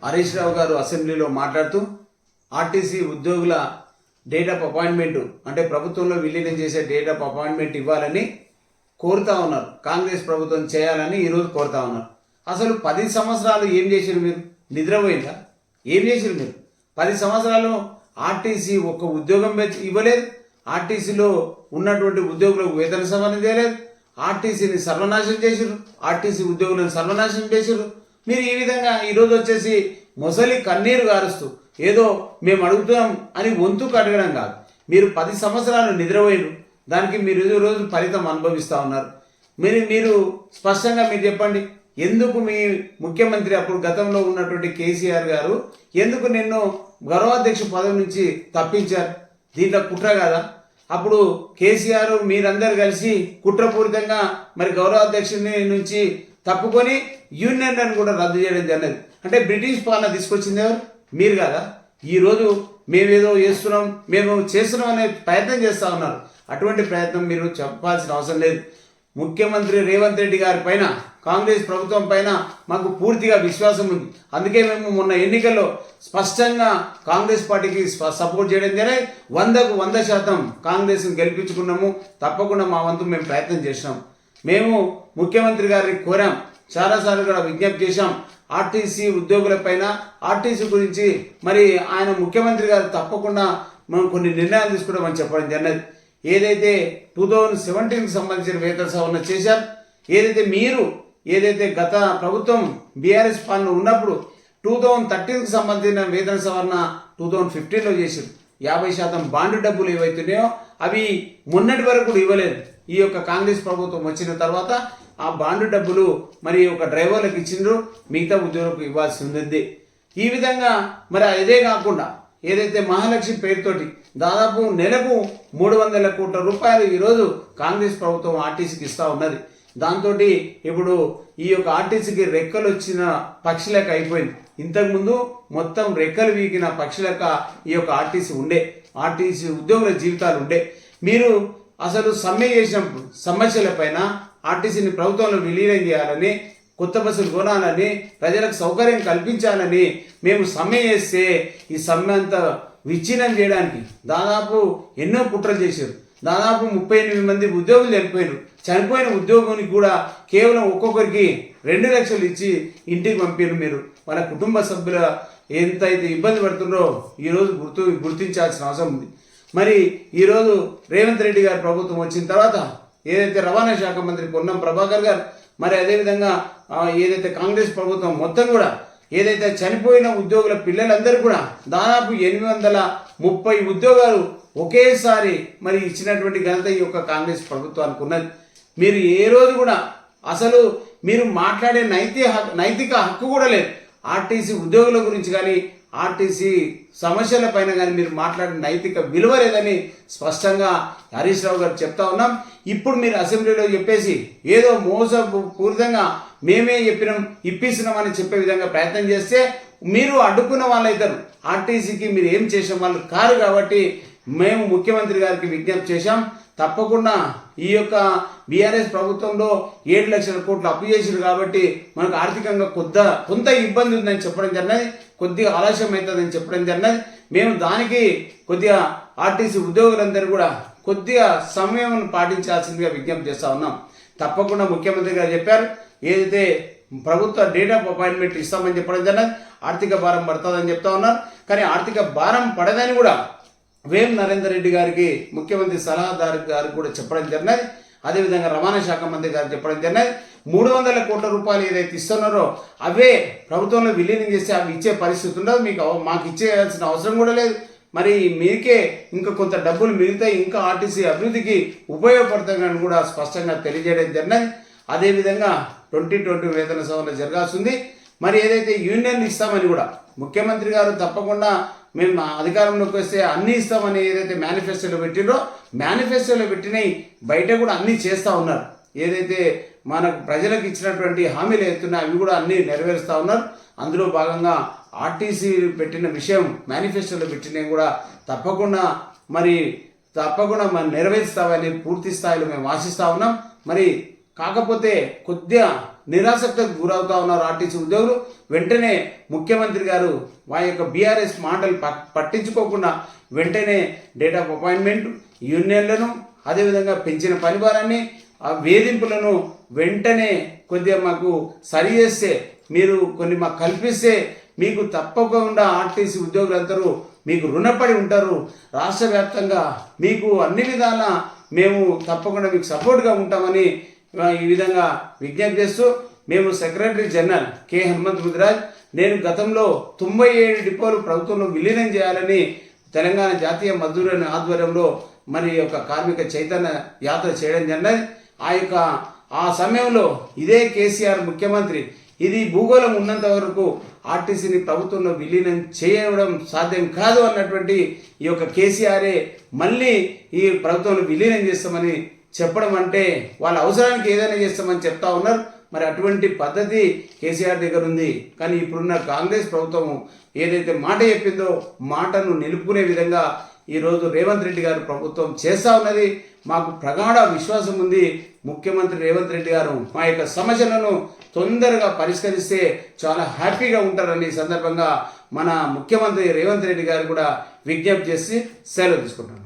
హరీష్ రావు గారు అసెంబ్లీలో మాట్లాడుతూ ఆర్టీసీ ఉద్యోగుల డేట్ ఆఫ్ అపాయింట్మెంట్ అంటే ప్రభుత్వంలో విలీనం చేసే డేట్ ఆఫ్ అపాయింట్మెంట్ ఇవ్వాలని కోరుతా ఉన్నారు. కాంగ్రెస్ ప్రభుత్వం చేయాలని ఈరోజు కోరుతా ఉన్నారు. అసలు 10 సంవత్సరాలు ఏం చేశారు మీరు? నిద్రపోయిందా? ఏం చేశారు మీరు? 10 సంవత్సరాలు ఆర్టీసీ ఒక్క ఉద్యోగం ఇవ్వలేదు. ఆర్టీసీలో ఉన్నటువంటి ఉద్యోగులకు వేతన సవరణ చేయలేదు. ఆర్టీసీని సర్వనాశనం చేశారు. ఆర్టీసీ ఉద్యోగులను సర్వనాశనం చేశారు. మీరు ఈ విధంగా ఈరోజు వచ్చేసి మొసలి కన్నీరు గారుస్తూ ఏదో మేము అడుగుతున్నాం అని వంతుకు అడగడం కాదు. మీరు 10 సంవత్సరాలు నిద్రపోయారు. దానికి మీరు రోజు ఫలితం అనుభవిస్తూ ఉన్నారు. మీరు స్పష్టంగా మీరు చెప్పండి, ఎందుకు మీ ముఖ్యమంత్రి అప్పుడు గతంలో ఉన్నటువంటి కేసీఆర్ గారు ఎందుకు నిన్ను గౌరవాధ్యక్ష పదవి నుంచి తప్పించారు? దీంట్లో కుట్ర కదా? అప్పుడు కేసీఆర్ మీరందరూ కలిసి కుట్రపూరితంగా మరి గౌరవాధ్యక్షుని నుంచి తప్పుకొని యూనియన్లను కూడా రద్దు చేయడం జరిగింది. అంటే బ్రిటిష్ పాలన తీసుకొచ్చింది ఎవరు? మీరు కదా. ఈరోజు మేమేదో చేస్తున్నాం, మేము చేస్తున్నాం అనే ప్రయత్నం చేస్తూ ఉన్నారు. అటువంటి ప్రయత్నం మీరు చెప్పాల్సిన అవసరం లేదు. ముఖ్యమంత్రి రేవంత్ రెడ్డి గారి పైన, కాంగ్రెస్ ప్రభుత్వం పైన మాకు పూర్తిగా విశ్వాసం ఉంది. అందుకే మేము మొన్న ఎన్నికల్లో స్పష్టంగా కాంగ్రెస్ పార్టీకి సపోర్ట్ చేయడం జరిగి 100కు 100% కాంగ్రెస్ని గెలిపించుకున్నాము. తప్పకుండా మా వంతు మేము ప్రయత్నం చేసినాం. మేము ముఖ్యమంత్రి గారికి కోరాం, చాలాసార్లు కూడా విజ్ఞప్తి చేశాం. ఆర్టీసీ ఉద్యోగుల పైన, ఆర్టీసీ గురించి మరి ఆయన ముఖ్యమంత్రి గారు తప్పకుండా మనం కొన్ని నిర్ణయాలు తీసుకుంటామని చెప్పడం జరిగినది. ఏదైతే 2017కి సంబంధించిన వేతన సవరణ చేశారు, ఏదైతే గత ప్రభుత్వం బీఆర్ఎస్ పాలన ఉన్నప్పుడు 2013కి సంబంధించిన వేతన సవరణ 2015లో చేశారు. 50% బాండ్ డబ్బులు ఏవైతున్నాయో అవి మొన్నటి వరకు కూడా ఇవ్వలేదు. ఈ యొక్క కాంగ్రెస్ ప్రభుత్వం వచ్చిన తర్వాత ఆ బాండ్ డబ్బులు మరి ఒక డ్రైవర్లకు ఇచ్చిండ్రు, మిగతా ఉద్యోగులకు ఇవ్వాల్సి ఉంది. ఈ విధంగా మరి ఇదే కాకుండా ఏదైతే మహాలక్ష్మి పేరుతోటి దాదాపు నెలకు 300 కోట్ల రూపాయలు ఈరోజు కాంగ్రెస్ ప్రభుత్వం ఆర్టీసీకి ఇస్తూ ఉన్నది. దాంతో ఇప్పుడు ఈ యొక్క ఆర్టీసీకి రెక్కలు వచ్చిన పక్షులక అయిపోయింది. ఇంతకుముందు మొత్తం రెక్కలు వీకిన పక్షులక ఈ యొక్క ఆర్టీసీ ఉండే, ఆర్టీసీ ఉద్యోగుల జీవితాలు ఉండే. మీరు అసలు సమ్మె చేసినప్పుడు సమస్యల పైన ఆర్టీసీని ప్రభుత్వంలో విలీనం చేయాలని, కొత్త బస్సులు కొనాలని, ప్రజలకు సౌకర్యం కల్పించాలని మేము సమ్మె చేస్తే ఈ సమ్మె అంతా విచ్ఛిన్నం చేయడానికి దాదాపు ఎన్నో కుట్రలు చేశారు. దాదాపు 38 మంది ఉద్యోగులు చనిపోయారు. చనిపోయిన ఉద్యోగునికి కూడా కేవలం ఒక్కొక్కరికి 2 లక్షలు ఇచ్చి ఇంటికి పంపారు. మీరు వాళ్ళ కుటుంబ సభ్యుల ఎంతైతే ఇబ్బంది పడుతున్నారో ఈరోజు గుర్తించాల్సిన అవసరం ఉంది. మరి ఈరోజు రేవంత్ రెడ్డి గారి ప్రభుత్వం వచ్చిన తర్వాత ఏదైతే రవాణా శాఖ మంత్రి పొన్నం ప్రభాకర్ గారు, మరి అదేవిధంగా ఏదైతే కాంగ్రెస్ ప్రభుత్వం మొత్తం కూడా ఏదైతే చనిపోయిన ఉద్యోగుల పిల్లలందరూ కూడా దాదాపు 830 ఉద్యోగాలు ఒకేసారి మరి ఇచ్చినటువంటి ఘనత ఈ యొక్క కాంగ్రెస్ ప్రభుత్వానికి ఉన్నది. మీరు ఏ రోజు కూడా అసలు మీరు మాట్లాడే నైతిక హక్కు కూడా లేదు. ఆర్టీసీ ఉద్యోగుల గురించి కానీ, ఆర్టీసీ సమస్యల పైన కానీ మీరు మాట్లాడే నైతిక విలువ లేదని స్పష్టంగా హరీష్ రావు గారు చెప్తా ఉన్నాం. ఇప్పుడు మీరు అసెంబ్లీలో చెప్పేసి ఏదో మోసపూరితంగా మేమే ఇప్పిస్తున్నామని చెప్పే విధంగా ప్రయత్నం చేస్తే మీరు అడ్డుకున్న వాళ్ళు అవుతారు. ఆర్టీసీకి మీరు ఏం చేసిన వాళ్ళు కారు. కాబట్టి మేము ముఖ్యమంత్రి గారికి విజ్ఞప్తి చేశాం, తప్పకుండా ఈ యొక్క బీఆర్ఎస్ ప్రభుత్వంలో 7 లక్షల కోట్లు అప్పు చేసారు కాబట్టి మనకు ఆర్థికంగా కొంత ఇబ్బంది ఉందని చెప్పడం జరిగినది, కొద్దిగా ఆలస్యం అవుతుందని చెప్పడం జరిగినది. మేము దానికి కొద్దిగా ఆర్టీసీ ఉద్యోగులందరూ కూడా కొద్దిగా సమయం పాటించాల్సిందిగా విజ్ఞప్తి చేస్తూ ఉన్నాం. తప్పకుండా ముఖ్యమంత్రి గారు చెప్పారు, ఏదైతే ప్రభుత్వ డేట్ ఆఫ్ అపాయింట్మెంట్ ఇస్తామని చెప్పడం జరిగినది, ఆర్థిక భారం పడుతుందని చెప్తా ఉన్నారు. కానీ ఆర్థిక భారం పడదని కూడా వేం నరేందర్ రెడ్డి గారికి ముఖ్యమంత్రి సలహాదారు గారు కూడా చెప్పడం జరిగినది. అదేవిధంగా రవాణా శాఖ మంత్రి గారు చెప్పడం జరిగినది. 300 కోట్ల రూపాయలు ఏదైతే ఇస్తున్నారో అవే ప్రభుత్వంలో విలీనం చేస్తే అవి ఇచ్చే పరిస్థితి ఉండదు. మాకు ఇచ్చేయాల్సిన అవసరం కూడా లేదు. మరి మీకే ఇంకా కొంత డబ్బులు మిగులుతాయి, ఇంకా ఆర్టీసీ అభివృద్ధికి ఉపయోగపడతాయని కూడా స్పష్టంగా తెలియజేయడం జరిగినది. అదేవిధంగా 2020 వేతన సవరణ జరగాల్సింది. మరి ఏదైతే యూనియన్ ఇస్తామని కూడా ముఖ్యమంత్రి గారు తప్పకుండా మేము అధికారంలోకి వస్తే అన్నీ ఇస్తామని ఏదైతే మేనిఫెస్టోలో పెట్టినో మేనిఫెస్టోలో పెట్టినవి బయట కూడా అన్నీ చేస్తూ ఉన్నారు. ఏదైతే మనకు ప్రజలకు ఇచ్చినటువంటి హామీలు అవుతున్నాయి అవి కూడా అన్నీ నెరవేరుస్తూ ఉన్నారు. అందులో భాగంగా ఆర్టీసీ పెట్టిన విషయం మేనిఫెస్టోలో పెట్టినవి కూడా తప్పకుండా మనం నెరవేరుస్తామని పూర్తి స్థాయిలో మేము ఆశిస్తూ ఉన్నాం. మరి కాకపోతే కొద్దిగా నిరాసక్తకు గురవుతా ఉన్నారు ఆర్టీసీ ఉద్యోగులు. వెంటనే ముఖ్యమంత్రి గారు వారి యొక్క బీఆర్ఎస్ మాటలు పట్టించుకోకుండా వెంటనే డేట్ ఆఫ్ అపాయింట్మెంట్, యూనియన్లను, అదేవిధంగా పెంచిన పనిభారాన్ని, ఆ వేధింపులను వెంటనే కొద్దిగా మాకు సరి చేస్తే, మీరు కొన్ని మాకు కల్పిస్తే మీకు తప్పకుండా ఆర్టీసీ ఉద్యోగులందరూ మీకు రుణపడి ఉంటారు. రాష్ట్ర వ్యాప్తంగా మీకు అన్ని విధాలా మేము తప్పకుండా మీకు సపోర్ట్గా ఉంటామని ఈ విధంగా విజ్ఞప్తి చేస్తూ, మేము secretary general K Hanumanth Mudiraj, నేను గతంలో 97 డిపోలు ప్రభుత్వంలో విలీనం చేయాలని తెలంగాణ జాతీయ మజ్దూర్ ఆధ్వర్యంలో మరి యొక్క కార్మిక చైతన్య యాత్ర చేయడం జరిగినది. ఆ సమయంలో ఇదే కేసీఆర్ ముఖ్యమంత్రి, ఇది భూగోళం ఉన్నంత వరకు ఆర్టీసీని ప్రభుత్వంలో విలీనం చేయడం సాధ్యం కాదు అన్నటువంటి ఈ యొక్క కేసీఆరే మళ్ళీ ఈ ప్రభుత్వంలో విలీనం చేస్తామని చెప్పడం అంటే వాళ్ళ అవసరానికి ఏదైనా చేస్తామని చెప్తా ఉన్నారు. మరి అటువంటి పద్ధతి కేసీఆర్ దగ్గర ఉంది. కానీ ఇప్పుడున్న కాంగ్రెస్ ప్రభుత్వం ఏదైతే మాట చెప్పిందో మాటను నిలుపుకునే విధంగా ఈరోజు రేవంత్ రెడ్డి గారు ప్రభుత్వం చేస్తూ ఉన్నది. మాకు ప్రగాఢ విశ్వాసం ఉంది. ముఖ్యమంత్రి రేవంత్ రెడ్డి గారు మా యొక్క సమస్యలను తొందరగా పరిష్కరిస్తే చాలా హ్యాపీగా ఉంటారని సందర్భంగా మన ముఖ్యమంత్రి రేవంత్ రెడ్డి గారు కూడా విజ్ఞప్తి చేసి సెలవు తీసుకుంటున్నారు.